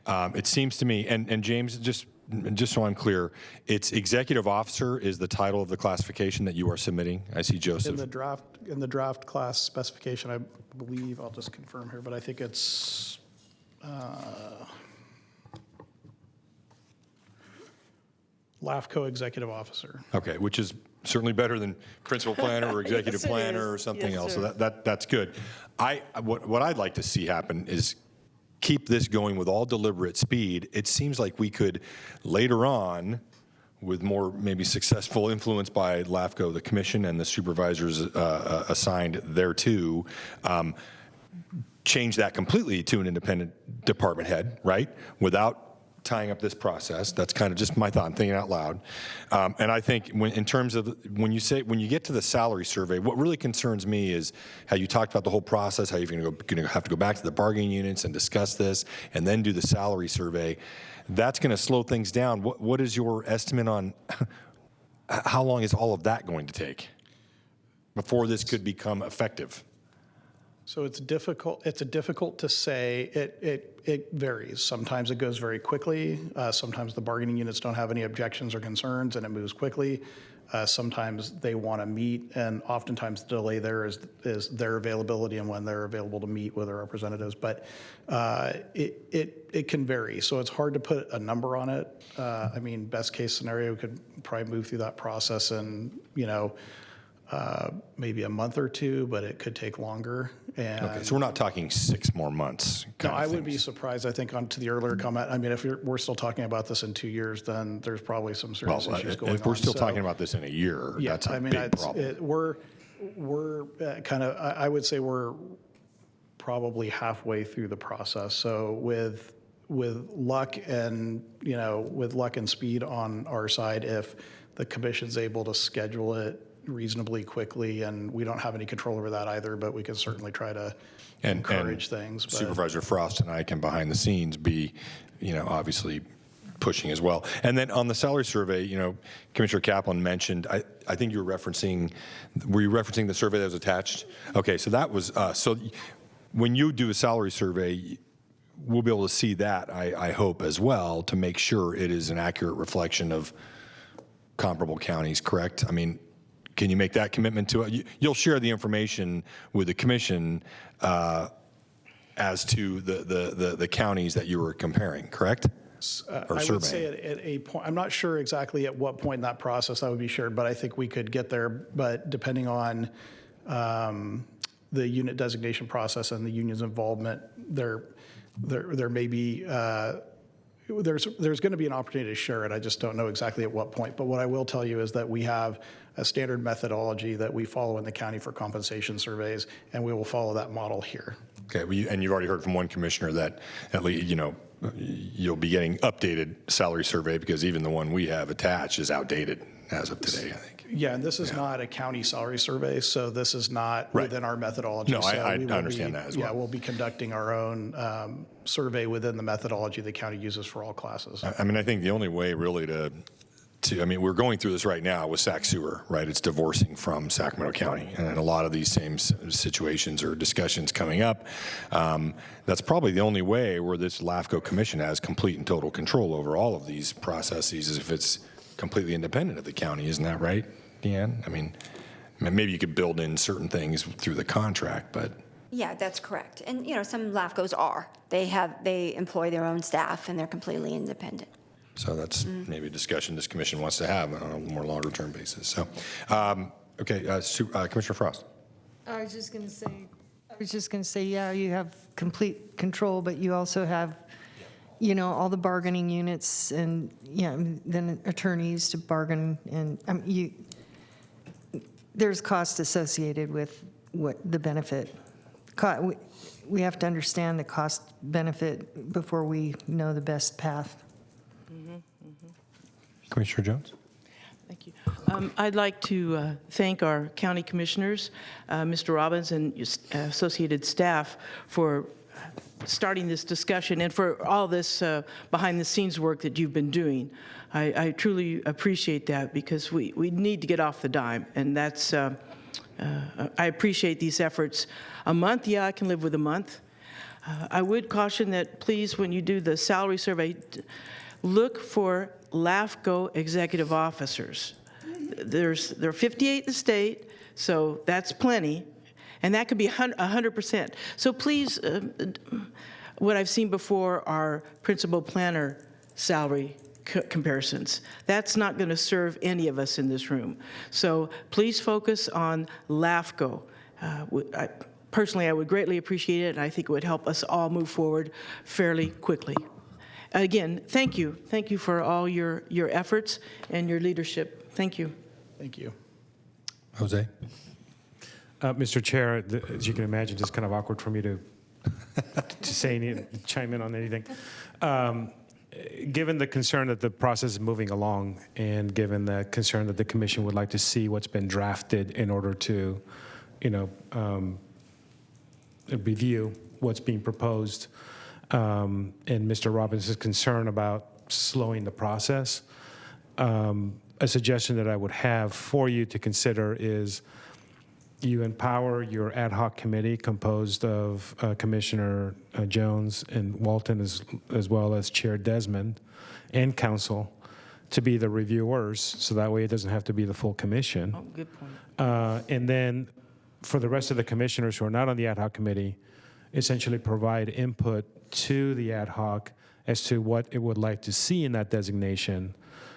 S1: It seems to me, and James, just so I'm clear, it's executive officer is the title of the classification that you are submitting. I see Joseph.
S8: In the draft class specification, I believe, I'll just confirm here, but I think it's LAFCO executive officer.
S1: Okay, which is certainly better than principal planner or executive
S6: Yes, it
S1: planner
S6: is.
S1: or something
S6: Yes,
S1: else.
S6: sir.
S1: So that's good. What I'd like to see happen is keep this going with all deliberate speed. It seems like we could later on, with more maybe successful influence by LAFCO, the commission, and the supervisors assigned thereto, change that completely to an independent department head, right? Without tying up this process. That's kind of just my thought. I'm thinking out loud. And I think in terms of when you get to the salary survey, what really concerns me is how you talked about the whole process, how you're going to have to go back to the bargaining units and discuss this, and then do the salary survey. That's going to slow things down. What is your estimate on how long is all of that going to take before this could become effective?
S8: So it's difficult to say. It varies. Sometimes it goes very quickly. Sometimes the bargaining units don't have any objections or concerns and it moves quickly. Sometimes they want to meet, and oftentimes the delay there is their availability and when they're available to meet with their representatives. But it can vary. So it's hard to put a number on it. I mean, best case scenario, we could probably move through that process in, maybe a month or two, but it could take longer. And
S1: Okay, so we're not talking 6 more months.
S8: no, I would be surprised. I think on to the earlier comment. I mean, if we're still talking about this in 2 years, then there's probably some serious issues going on.
S1: If we're still
S8: So,
S1: talking about this in a year,
S8: yeah,
S1: that's a
S8: I mean,
S1: big problem.
S8: we're kind of. I would say we're probably halfway through the process. So with luck and speed on our side, if the commission's able to schedule it reasonably quickly, and we don't have any control over that either, but we can certainly try to encourage things. But
S1: Supervisor Frost and I can behind the scenes be, obviously pushing as well. And then on the salary survey, Commissioner Kaplan mentioned, I think were you referencing the survey that was attached? Okay, so that was, so when you do a salary survey, we'll be able to see that, I hope, as well, to make sure it is an accurate reflection of comparable counties, correct? I mean, can you make that commitment to it? You'll share the information with the commission as to the counties that you were comparing, correct? Or
S8: I
S1: surveying?
S8: would say at a point, I'm not sure exactly at what point in that process that would be shared, but I think we could get there. But depending on the unit designation process and the union's involvement, there may be. There's going to be an opportunity to share it. I just don't know exactly at what point. But what I will tell you is that we have a standard methodology that we follow in the county for compensation surveys, and we will follow that model here.
S1: Okay, well, and you've already heard from one commissioner that at least, you'll be getting updated salary survey because even the one we have attached is outdated as of today, I think.
S8: Yeah, and this is not a county salary survey, so this is not
S1: Right.
S8: within our methodology.
S1: No,
S8: So
S1: I
S8: we will
S1: understand that as well.
S8: Yeah, we'll be conducting our own survey within the methodology the county uses for all classes.
S1: I mean, I think the only way really I mean, we're going through this right now with Sac Sewer, right? It's divorcing from Sacramento County, and a lot of these same situations or discussions coming up. That's probably the only way where this LAFCO commission has complete and total control over all of these processes is if it's completely independent of the county. Isn't that right, Deanne? I mean, maybe you could build in certain things through the contract, but.
S7: Yeah, that's correct. And, some LAFCOs are. They employ their own staff, and they're completely independent.
S1: So that's maybe a discussion this commission wants to have on a more longer-term basis. So, okay, Commissioner Frost.
S10: I was just going to say, yeah, you have complete control, but you also have, all the bargaining units and, then attorneys to bargain, and there's cost associated with what the benefit. We have to understand the cost benefit before we know the best path.
S1: Commissioner Jones.
S6: Thank you. I'd like to thank our county commissioners, Mr. Robbins and associated staff for starting this discussion and for all this behind-the-scenes work that you've been doing. I truly appreciate that because we need to get off the dime, and that's, I appreciate these efforts. A month, yeah, I can live with a month. I would caution that please, when you do the salary survey, look for LAFCO executive officers. There are 58 in the state, so that's plenty, and that could be 100%. So please, what I've seen before are principal planner salary comparisons. That's not going to serve any of us in this room. So please focus on LAFCO. Personally, I would greatly appreciate it, and I think it would help us all move forward fairly quickly. Again, thank you. Thank you for all your efforts and your leadership. Thank you.
S8: Thank you.
S1: Jose.
S4: Mr. Chair, as you can imagine, it's kind of awkward for me to chime in on anything. Given the concern that the process is moving along, and given the concern that the commission would like to see what's been drafted in order to, review what's being proposed, and Mr. Robbins' concern about slowing the process, a suggestion that I would have for you to consider is you empower your ad hoc committee composed of Commissioner Jones and Walton, as well as Chair Desmond and council, to be the reviewers, so that way it doesn't have to be the full commission.
S6: Oh, good point.
S4: And then for the rest of the commissioners who are not on the ad hoc committee, essentially provide input to the ad hoc as to what it would like to see in that designation.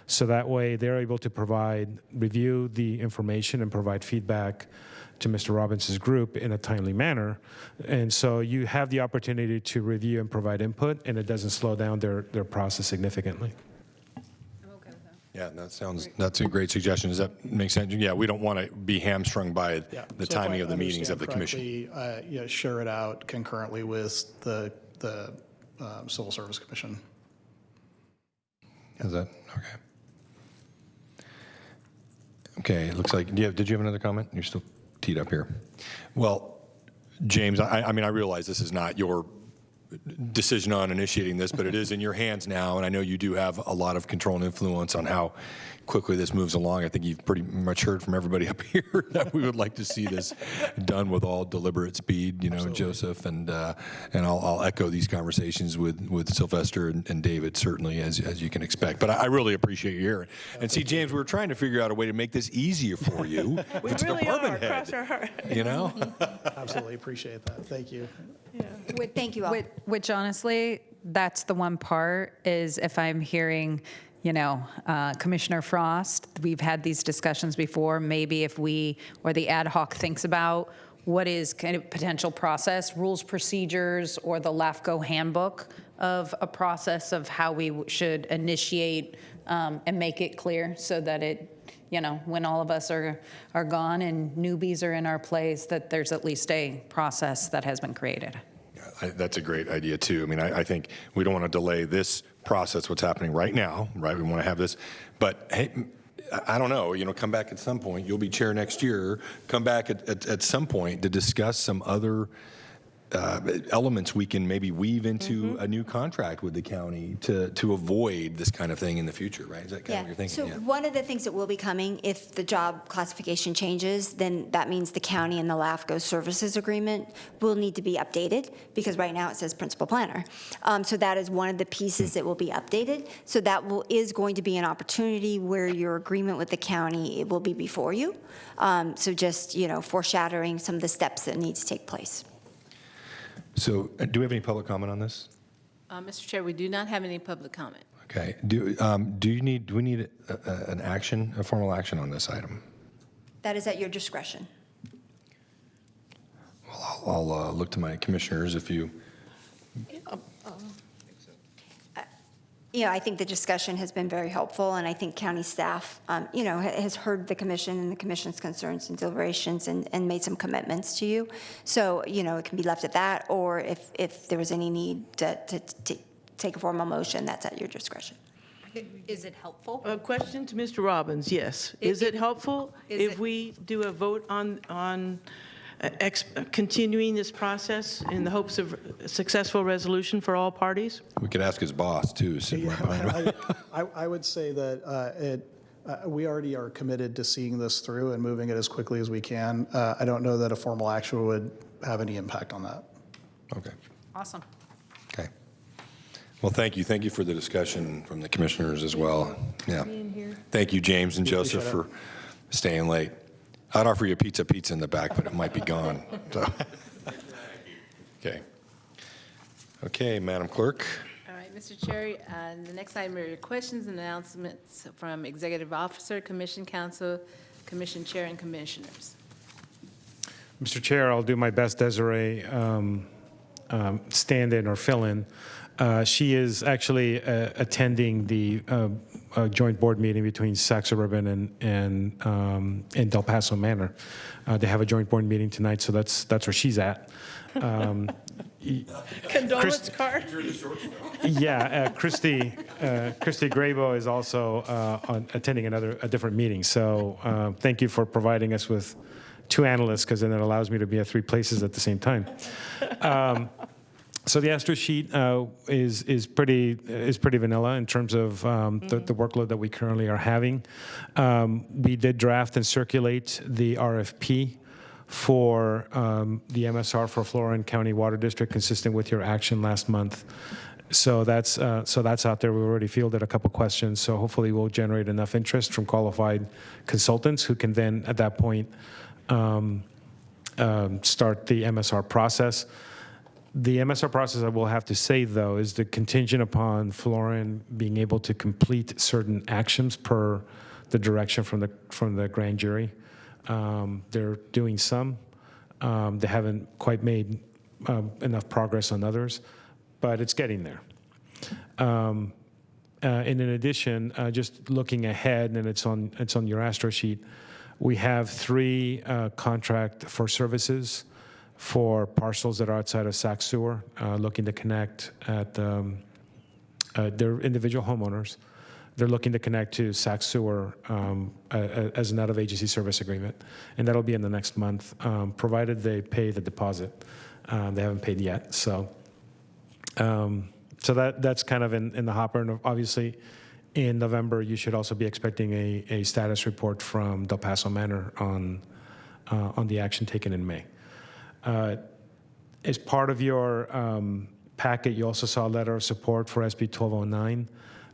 S4: So that way they're able to review the information and provide feedback to Mr. Robbins' group in a timely manner. And so you have the opportunity to review and provide input, and it doesn't slow down their process significantly.
S1: Yeah, that's a great suggestion. Does that make sense? Yeah, we don't want to be hamstrung by the
S8: So if
S1: timing
S8: I
S1: of the meetings of the commission.
S8: correctly, share it out concurrently with the Civil Service Commission.
S1: Is that okay? Okay, it looks like, did you have another comment? You're still teed up here. Well, James, I mean, I realize this is not your decision on initiating this, but it is in your hands now, and I know you do have a lot of control and influence on how quickly this moves along. I think you've pretty much heard from everybody up here that we would like to see this done with all deliberate speed, Joseph, and I'll echo these conversations with Sylvester and David, certainly, as you can expect. But I really appreciate you here. And see, James, we were trying to figure out a way to make this easier for you.
S6: We
S1: It's a
S6: really
S1: department
S6: are,
S1: head,
S6: cross our heart.
S8: Absolutely appreciate that. Thank you.
S7: Thank you all.
S9: Which honestly, that's the one part is if I'm hearing, Commissioner Frost, we've had these discussions before, maybe if we, or the ad hoc thinks about what is kind of potential process, rules, procedures, or the LAFCO handbook of a process of how we should initiate and make it clear so that it, when all of us are gone and newbies are in our place, that there's at least a process that has been created.
S1: That's a great idea, too. I mean, I think we don't want to delay this process, what's happening right now, right? We want to have this. But, hey, I don't know, come back at some point. You'll be chair next year. Come back at some point to discuss some other elements we can maybe weave into a new contract with the county to avoid this kind of thing in the future, right? Is that kind of what you're
S7: So
S1: thinking?
S7: one of the things that will be coming, if the job classification changes, then that means the county and the LAFCO services agreement will need to be updated, because right now it says principal planner. So that is one of the pieces that will be updated. So that is going to be an opportunity where your agreement with the county, it will be before you. So just, foreshadowing some of the steps that need to take place.
S1: So do we have any public comment on this?
S2: Mr. Chair, we do not have any public comment.
S1: Okay. Do we need a formal action on this item?
S7: That is at your discretion.
S1: Well, I'll look to my commissioners if you.
S7: I think the discussion has been very helpful, and I think county staff, has heard the commission and the commission's concerns and deliberations and made some commitments to you. So, it can be left at that, or if there was any need to take a formal motion, that's at your discretion.
S2: Is it helpful?
S6: A question to Mr. Robbins, yes. Is it helpful if we do a vote on continuing this process in the hopes of a successful resolution for all parties?
S1: We could ask his boss, too. sitting right behind him.
S8: I would say that we already are committed to seeing this through and moving it as quickly as we can. I don't know that a formal action would have any impact on that.
S1: Okay.
S2: Awesome.
S1: Okay. Well, thank you. Thank you for the discussion from the commissioners as well. Yeah. Thank you, James and Joseph, for staying late. I'd offer you a pizza in the back, but it might be gone. So. Okay. Okay, Madam Clerk.
S2: All right, Mr. Chair, the next item are your questions and announcements from Executive Officer, Commission Council, Commission Chair, and Commissioners.
S4: Mr. Chair, I'll do my best, Desiree, stand in or fill in. She is actually attending the joint board meeting between Sac Suburban and Del Paso Manor. They have a joint board meeting tonight, so that's where she's at.
S6: Condolence card?
S4: Yeah, Christy Grabo is also attending a different meeting. So thank you for providing us with two analysts, because then it allows me to be at three places at the same time. So the Astra sheet is pretty vanilla in terms of the workload that we currently are having. We did draft and circulate the RFP for the MSR for Florin County Water District, consistent with your action last month. So that's out there. We already fielded a couple questions, so hopefully we'll generate enough interest from qualified consultants who can then, at that point, start the MSR process. The MSR process, I will have to say, though, is contingent upon Florin being able to complete certain actions per the direction from the grand jury. They're doing some. They haven't quite made enough progress on others, but it's getting there. And in addition, just looking ahead, and it's on your Astro sheet, we have 3 contract for services for parcels that are outside of Sac Sewer, looking to connect at their individual homeowners. They're looking to connect to Sac Sewer as an out-of-agency service agreement, and that'll be in the next month, provided they pay the deposit. They haven't paid yet, so that's kind of in the hopper. And obviously, in November, you should also be expecting a status report from Del Paso Manor on the action taken in May. As part of your packet, you also saw a letter of support for SB 1209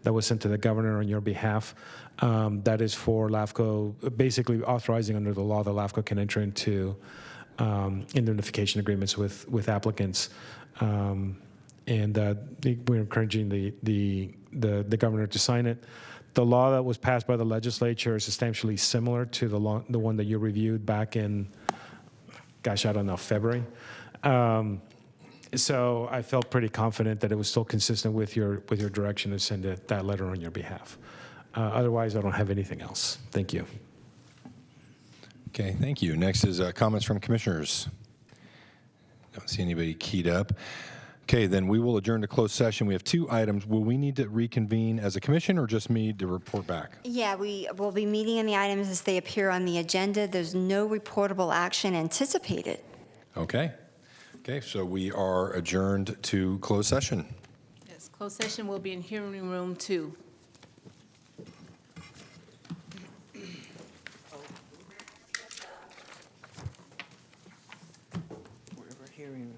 S4: that was sent to the governor on your behalf. That is for LAFCO, basically authorizing under the law that LAFCO can enter into indemnification agreements with applicants. And we're encouraging the governor to sign it. The law that was passed by the legislature is substantially similar to the one that you reviewed back in, gosh, I don't know, February. So I felt pretty confident that it was still consistent with your direction to send that letter on your behalf. Otherwise, I don't have anything else. Thank you.
S1: Okay, thank you. Next is comments from commissioners. Don't see anybody keyed up. Okay, then we will adjourn to closed session. We have 2 items. Will we need to reconvene as a commission or just me to report back?
S7: Yeah, we will be meeting on the items as they appear on the agenda. There's no reportable action anticipated.
S1: Okay. Okay, so we are adjourned to closed session.
S2: Yes, closed session will be in hearing room 2.
S6: Wherever hearing